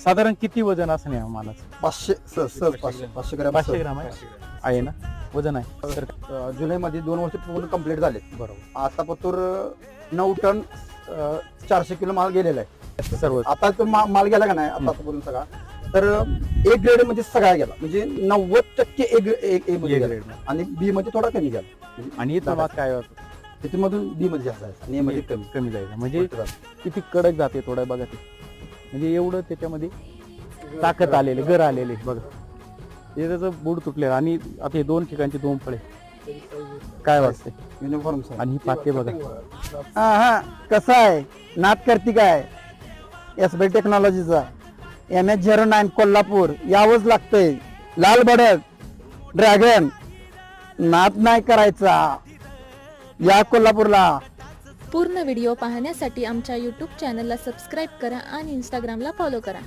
साधारण किती वजन असं नाही मालाचं? 500 सहज 500 ग्रॅम 500 ग्राम आहे ना वजन आहे तर जुलैमध्ये 2 वर्ष पूर्ण कंप्लीट झाले. बरोबर. आता पतूर 9 टन 400 किलो माल गेलेला आहे सर्व आता तो माल गेला का नाही आतापर्यंत सगळा, तर ए ग्रेड मध्ये सगळा गेला म्हणजे 90% ए मध्ये गेला आणि बी मध्ये थोडा कमी गेला. आणि इथं माल काय होतं त्याच्यामधून बी मध्ये जास्त आहे आणि ए मध्ये कमी कमी जायचं म्हणजे किती कडक जाते थोडं बघा ते, म्हणजे एवढं त्याच्यामध्ये ताकद आलेली गर आलेली बघा. हे त्याचं बुड तुटलेलं आणि आता हे 2 ठिकाणचे 2 फळे काय वाटते युनिफॉर्म आणि ही पाते बघा. हा कसं आहे नाद करती काय एसबी टेक्नॉलॉजीचा MS09 कोल्हापूर यावंच लागतंय. लाल भडक ड्रॅगन नाद नाही करायचा, या कोल्हापूरला. पूर्ण व्हिडिओ पाहण्यासाठी आमच्या यूट्यूब चॅनलला सबस्क्राईब करा आणि इंस्टाग्रामला फॉलो करा.